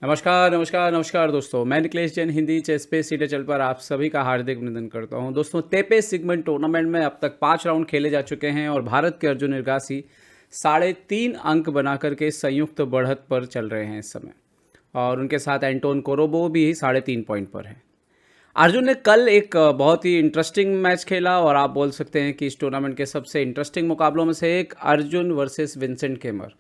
नमस्कार नमस्कार नमस्कार दोस्तों, मैं निखिलेश जैन हिंदी चेस पे सीधे चल पर आप सभी का हार्दिक अभिनंदन करता हूं। दोस्तों, तेपे सिगमेंट टूर्नामेंट में अब तक 5 राउंड खेले जा चुके हैं और भारत के अर्जुन इरगासी 3.5 अंक बना करके संयुक्त बढ़त पर चल रहे हैं इस समय। और उनके साथ एंटोन कोरोबो भी 3.5 पॉइंट पर है। अर्जुन ने कल एक बहुत ही इंटरेस्टिंग मैच खेला और आप बोल सकते हैं कि इस टूर्नामेंट के सबसे इंटरेस्टिंग मुकाबलों में से एक अर्जुन वर्सेस विंसेंट केमर।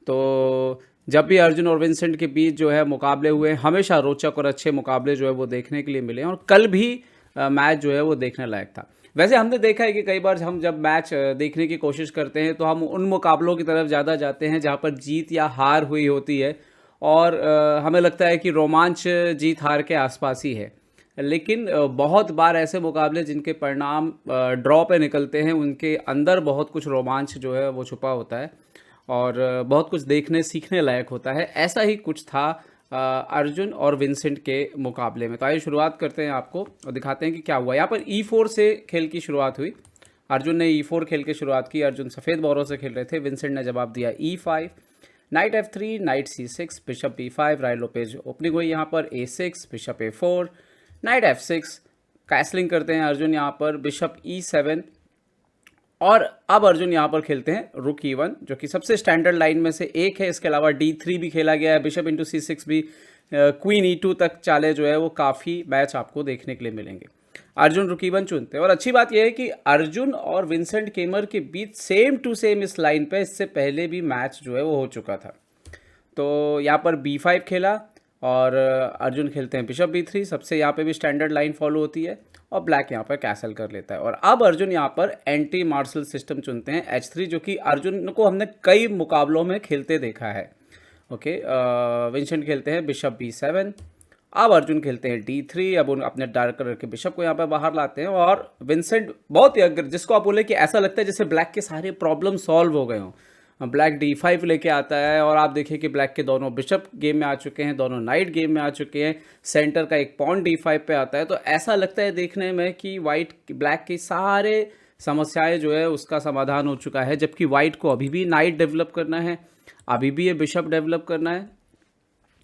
तो जब भी अर्जुन और विंसेंट के बीच जो है मुकाबले हुए, हमेशा रोचक और अच्छे मुकाबले जो है वो देखने के लिए मिले और कल भी मैच जो है वो देखने लायक था। वैसे हमने देखा है कि कई बार हम जब मैच देखने की कोशिश करते हैं तो हम उन मुकाबलों की तरफ ज़्यादा जाते हैं जहाँ पर जीत या हार हुई होती है और हमें लगता है कि रोमांच जीत हार के आसपास ही है। लेकिन बहुत बार ऐसे मुकाबले जिनके परिणाम ड्रॉ पे निकलते हैं, उनके अंदर बहुत कुछ रोमांच जो है वो छुपा होता है और बहुत कुछ देखने सीखने लायक होता है। ऐसा ही कुछ था अर्जुन और विंसेंट के मुकाबले में। तो आइए शुरुआत करते हैं आपको और दिखाते हैं कि क्या हुआ। यहाँ पर E4 से खेल की शुरुआत हुई। अर्जुन ने E4 खेल के शुरुआत की। अर्जुन सफ़ेद बोरों से खेल रहे थे। विंसेंट ने जवाब दिया E5, night F3, night C6, bishop B5, राय लोपेज ओपनिंग हुई यहाँ पर A6, bishop A4, night F6, castling करते हैं अर्जुन यहाँ पर, बिशप E7 और अब अर्जुन यहाँ पर खेलते हैं रुक E1, जो कि सबसे स्टैंडर्ड लाइन में से एक है। इसके अलावा D3 भी खेला गया है, बिशप इंटू C6 भी, क्वीन E2 तक चाले जो है वो काफ़ी मैच आपको देखने के लिए मिलेंगे। अर्जुन रुक E1 चुनते हैं और अच्छी बात यह है कि अर्जुन और विंसेंट केमर के बीच सेम टू सेम इस लाइन पे इससे पहले भी मैच जो है वो हो चुका था। तो यहाँ पर B5 खेला और अर्जुन खेलते हैं बिशप B3। सबसे यहाँ पे भी स्टैंडर्ड लाइन फॉलो होती है और ब्लैक यहाँ पर कैसल कर लेता है। और अब अर्जुन यहाँ पर एंटी मार्शल सिस्टम चुनते हैं H3, जो कि अर्जुन को हमने कई मुकाबलों में खेलते देखा है। ओके, विंसेंट खेलते हैं बिशप B7। अब अर्जुन खेलते हैं D3। अब उन अपने डार्क कलर के बिशप को यहाँ पर बाहर लाते हैं और विंसेंट बहुत ही, अगर जिसको आप बोले कि ऐसा लगता है जैसे ब्लैक के सारे प्रॉब्लम सॉल्व हो गए हों, ब्लैक D5 लेके आता है और आप देखिए कि ब्लैक के दोनों बिशप गेम में आ चुके हैं, दोनों नाइट गेम में आ चुके हैं, सेंटर का एक पॉन D5 पे आता है। तो ऐसा लगता है देखने में कि ब्लैक की सारे समस्याएं जो है उसका समाधान हो चुका है, जबकि वाइट को अभी भी नाइट डेवलप करना है, अभी भी ये बिशप डेवलप करना है।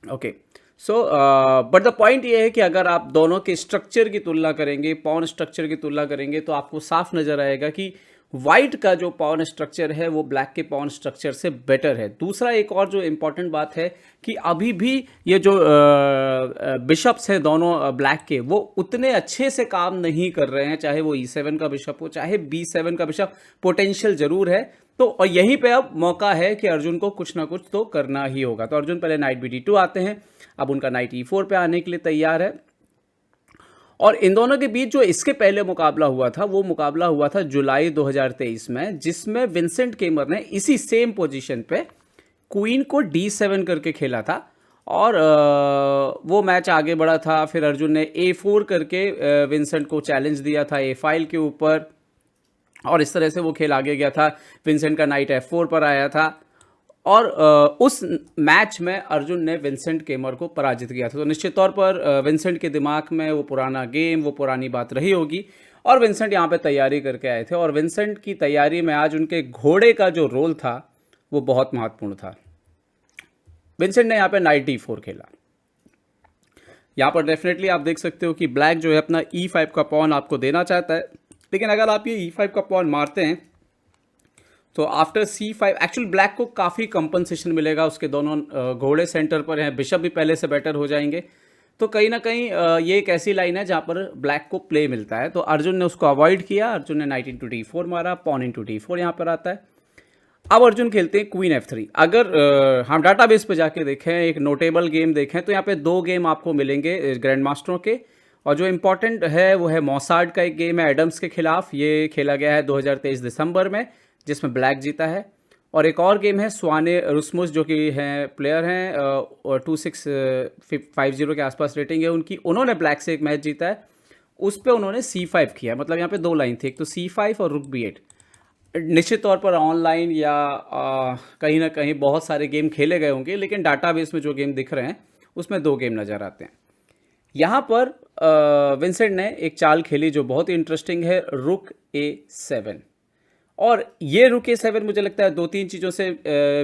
Okay, so but the point ये है कि अगर आप दोनों के स्ट्रक्चर की तुलना करेंगे, पॉन स्ट्रक्चर की तुलना करेंगे, तो आपको साफ नज़र आएगा कि वाइट का जो पॉन स्ट्रक्चर है वो ब्लैक के पॉन स्ट्रक्चर से बेटर है। दूसरा एक और जो इम्पॉर्टेंट बात है कि अभी भी ये जो बिशप्स हैं दोनों ब्लैक के, वो उतने अच्छे से काम नहीं कर रहे हैं। चाहे वो E7 का बिशप हो, चाहे B7 का बिशप, पोटेंशियल जरूर है। तो और यहीं पे अब मौका है कि अर्जुन को कुछ ना कुछ तो करना ही होगा। तो अर्जुन पहले नाइट BD2 आते हैं, अब उनका नाइट E4 पे आने के लिए तैयार है। और इन दोनों के बीच जो इसके पहले मुकाबला हुआ था, वो मुकाबला हुआ था जुलाई 2023 में, जिसमें विंसेंट केमर ने इसी सेम पोजीशन पे क्वीन को D7 करके खेला था और वो मैच आगे बढ़ा था। फिर अर्जुन ने A4 करके विंसेंट को चैलेंज दिया था A5 के ऊपर और इस तरह से वो खेल आगे गया था। विंसेंट का नाइट F4 पर आया था और उस मैच में अर्जुन ने विंसेंट केमर को पराजित किया था। तो निश्चित तौर पर विंसेंट के दिमाग में वो पुराना गेम, वो पुरानी बात रही होगी और विंसेंट यहाँ पे तैयारी करके आए थे। और विंसेंट की तैयारी में आज उनके घोड़े का जो रोल था वो बहुत महत्वपूर्ण था। विंसेंट ने यहाँ पे नाइट D4 खेला। यहाँ पर डेफिनेटली आप देख सकते हो कि ब्लैक जो है अपना E5 का पॉन आपको देना चाहता है, लेकिन अगर आप ये E5 का पॉन मारते हैं तो आफ्टर C5 एक्चुअल ब्लैक को काफ़ी कंपनसेशन मिलेगा। उसके दोनों घोड़े सेंटर पर हैं, बिशप भी पहले से बेटर हो जाएंगे। तो कहीं ना कहीं ये एक ऐसी लाइन है जहाँ पर ब्लैक को प्ले मिलता है। तो अर्जुन ने उसको अवॉइड किया। अर्जुन ने नाइट इंटू D4 मारा, पॉन इंटू D4 यहाँ पर आता है। अब अर्जुन खेलते हैं क्वीन F3। अगर हम डाटाबेस पे जाके देखें, एक नोटेबल गेम देखें, तो यहाँ पे 2 गेम आपको मिलेंगे ग्रैंड मास्टरों के, और जो इम्पोर्टेंट है वो है मॉसार्ड का एक गेम है एडम्स के खिलाफ। ये खेला गया है 2023 दिसंबर में, जिसमें ब्लैक जीता है। और एक और गेम है स्वाने रुस्मुस, जो कि हैं प्लेयर हैं और 2650 के आसपास रेटिंग है उनकी। उन्होंने ब्लैक से एक मैच जीता है, उस पर उन्होंने C5 किया। मतलब यहाँ पे 2 लाइन थी, एक तो C5 और रुक B8। निश्चित तौर पर ऑनलाइन या कहीं ना कहीं बहुत सारे गेम खेले गए होंगे, लेकिन डाटाबेस में जो गेम दिख रहे हैं उसमें 2 गेम नज़र आते हैं। यहाँ पर विंसेंट ने एक चाल खेली जो बहुत ही इंटरेस्टिंग है, रुक A7। और ये रुक A7 मुझे लगता है 2-3 चीज़ों से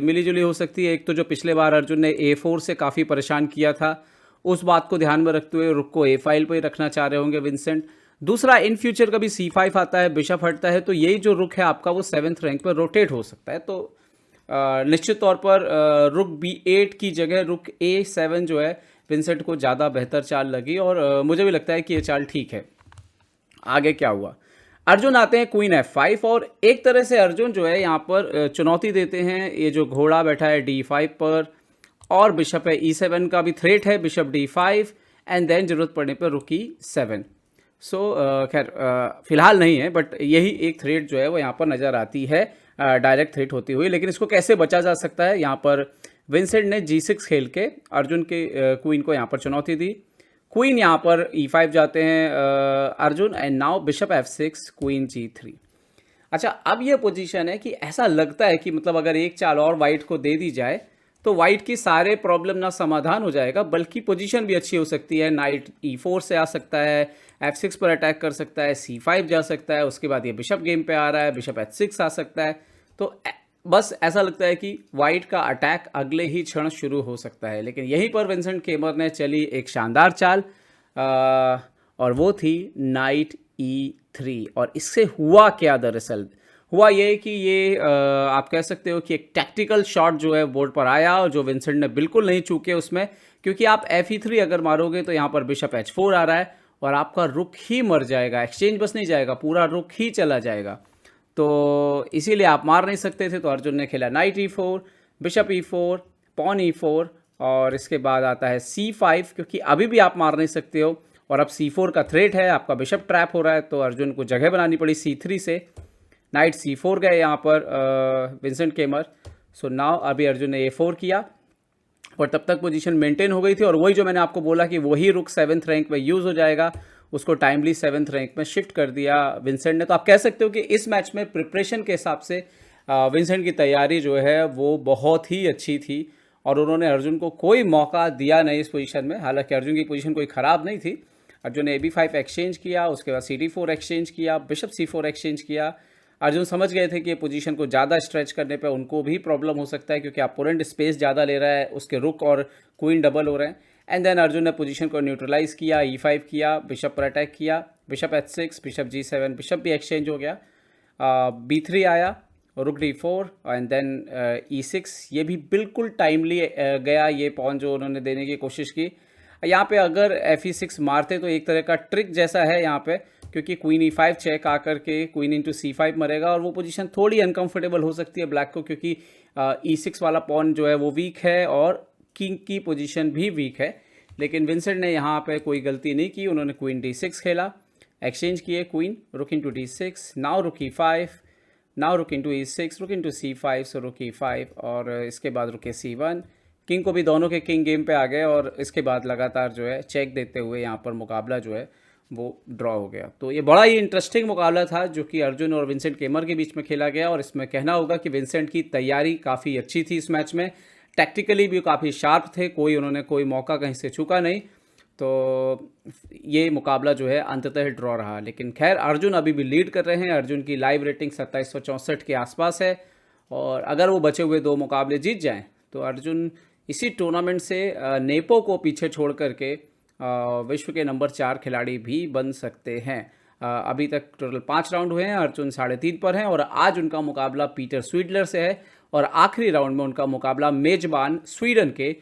मिली जुली हो सकती है। एक तो जो पिछले बार अर्जुन ने A4 से काफ़ी परेशान किया था, उस बात को ध्यान में रखते हुए रुक को A5 पे रखना चाह रहे होंगे विंसेंट। दूसरा, इन फ्यूचर कभी C5 आता है, बिशप हटता है, तो यही जो रुक है आपका वो 7th रैंक पर रोटेट हो सकता है। तो निश्चित तौर पर रुक B8 की जगह रुक A7 जो है विंसेंट को ज़्यादा बेहतर चाल लगी, और मुझे भी लगता है कि ये चाल ठीक है। आगे क्या हुआ, अर्जुन आते हैं क्वीन F5, और एक तरह से अर्जुन जो है यहाँ पर चुनौती देते हैं। ये जो घोड़ा बैठा है D5 पर, और बिशप है E7 का भी थ्रेट है, बिशप D5 एंड देन जरूरत पड़ने पर रुक E7। सो खैर फिलहाल नहीं है, बट यही एक थ्रेट जो है वो यहाँ पर नज़र आती है डायरेक्ट थ्रेट होती हुई। लेकिन इसको कैसे बचा जा सकता है, यहाँ पर विंसेंट ने G6 खेल के अर्जुन के क्वीन को यहाँ पर चुनौती दी। क्वीन यहाँ पर E5 जाते हैं Arjun, and now bishop F6, queen G3। अच्छा, अब ये पोजीशन है कि ऐसा लगता है कि मतलब अगर एक चाल और वाइट को दे दी जाए तो वाइट की सारे प्रॉब्लम ना समाधान हो जाएगा, बल्कि पोजीशन भी अच्छी हो सकती है। नाइट E4 से आ सकता है, F6 पर अटैक कर सकता है, C5 जा सकता है, उसके बाद ये बिशप गेम पे आ रहा है, बिशप H6 आ सकता है। तो बस ऐसा लगता है कि वाइट का अटैक अगले ही क्षण शुरू हो सकता है। लेकिन यहीं पर विंसेंट केमर ने चली एक शानदार चाल, और वो थी नाइट E3। और इससे हुआ क्या, दरअसल हुआ ये कि ये आप कह सकते हो कि एक टैक्टिकल शॉट जो है बोर्ड पर आया, और जो विंसेंट ने बिल्कुल नहीं चूके उसमें, क्योंकि आप FE3 अगर मारोगे तो यहाँ पर बिशप H4 आ रहा है और आपका रुक ही मर जाएगा, एक्सचेंज बस नहीं जाएगा, पूरा रुक ही चला जाएगा। तो इसीलिए आप मार नहीं सकते थे। तो अर्जुन ने खेला night E4, bishop E4, pawn E4, और इसके बाद आता है C5, क्योंकि अभी भी आप मार नहीं सकते हो और अब C4 का थ्रेट है, आपका बिशप ट्रैप हो रहा है। तो अर्जुन को जगह बनानी पड़ी C3 से, नाइट C4 गए यहाँ पर विंसेंट केमर। सो नाउ अभी अर्जुन ने A4 किया, और तब तक पोजीशन मेंटेन हो गई थी। और वही जो मैंने आपको बोला कि वही रुक 7th रैंक में यूज़ हो जाएगा, उसको टाइमली 7th रैंक में शिफ्ट कर दिया विंसेंट ने। तो आप कह सकते हो कि इस मैच में प्रिपरेशन के हिसाब से विंसेंट की तैयारी जो है वो बहुत ही अच्छी थी, और उन्होंने अर्जुन को कोई मौका दिया नहीं इस पोजीशन में। हालांकि अर्जुन की पोजीशन कोई ख़राब नहीं थी। अर्जुन ने AB5 एक्सचेंज किया, उसके बाद CD4 एक्सचेंज किया, बिशप C4 एक्सचेंज किया। अर्जुन समझ गए थे कि ये पोजीशन को ज़्यादा स्ट्रेच करने पे उनको भी प्रॉब्लम हो सकता है, क्योंकि अपोनेंट स्पेस ज़्यादा ले रहा है, उसके रुक और क्वीन डबल हो रहे हैं। एंड देन अर्जुन ने पोजीशन को न्यूट्रलाइज किया, E5 किया, बिशप पर अटैक किया, bishop H6, bishop G7, bishop भी एक्सचेंज हो गया, B3 आया, रुक D4, एंड देन E6। ये भी बिल्कुल टाइमली गया, ये पॉन जो उन्होंने देने की कोशिश की। यहाँ पे अगर FE6 मारते तो एक तरह का ट्रिक जैसा है यहाँ पे, क्योंकि क्वीन E5 चेक आकर के क्वीन इंटू C5 मरेगा, और वो पोजीशन थोड़ी अनकंफर्टेबल हो सकती है ब्लैक को, क्योंकि E6 वाला पॉन जो है वो वीक है और किंग की पोजीशन भी वीक है। लेकिन विंसेंट ने यहाँ पे कोई गलती नहीं की, उन्होंने क्वीन D6 खेला, एक्सचेंज किए क्वीन, रुक इंटू D6, नाउ रुक E5, नाउ रुक इंटू E6, रुक इंटू C5, सो रुक E5, और इसके बाद रुके C1। किंग को भी, दोनों के किंग गेम पे आ गए, और इसके बाद लगातार जो है चेक देते हुए यहाँ पर मुकाबला जो है वो ड्रॉ हो गया। तो ये बड़ा ही इंटरेस्टिंग मुकाबला था जो कि अर्जुन और विंसेंट केमर के बीच में खेला गया, और इसमें कहना होगा कि विंसेंट की तैयारी काफ़ी अच्छी थी इस मैच में, टैक्टिकली भी काफ़ी शार्प थे, उन्होंने कोई मौका कहीं से चूका नहीं। तो ये मुकाबला जो है अंततः ड्रॉ रहा। लेकिन खैर अर्जुन अभी भी लीड कर रहे हैं, अर्जुन की लाइव रेटिंग 2764 के आसपास है, और अगर वो बचे हुए 2 मुकाबले जीत जाएं तो अर्जुन इसी टूर्नामेंट से नेपो को पीछे छोड़ करके विश्व के नंबर 4 खिलाड़ी भी बन सकते हैं। अभी तक टोटल 5 राउंड हुए हैं, अर्जुन 3.5 पर हैं, और आज उनका मुकाबला पीटर स्वीडलर से है, और आखिरी राउंड में उनका मुकाबला मेजबान स्वीडन के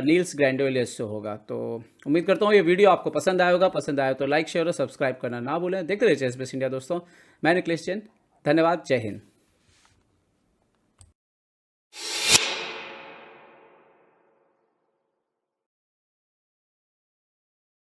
नील्स ग्रैंडोलियस से होगा। तो उम्मीद करता हूँ ये वीडियो आपको पसंद आया होगा। पसंद आया तो लाइक शेयर और सब्सक्राइब करना ना भूलें। देखते रहिए चेस बेस इंडिया दोस्तों। मैं निखिलेश जैन, धन्यवाद, जय हिंद।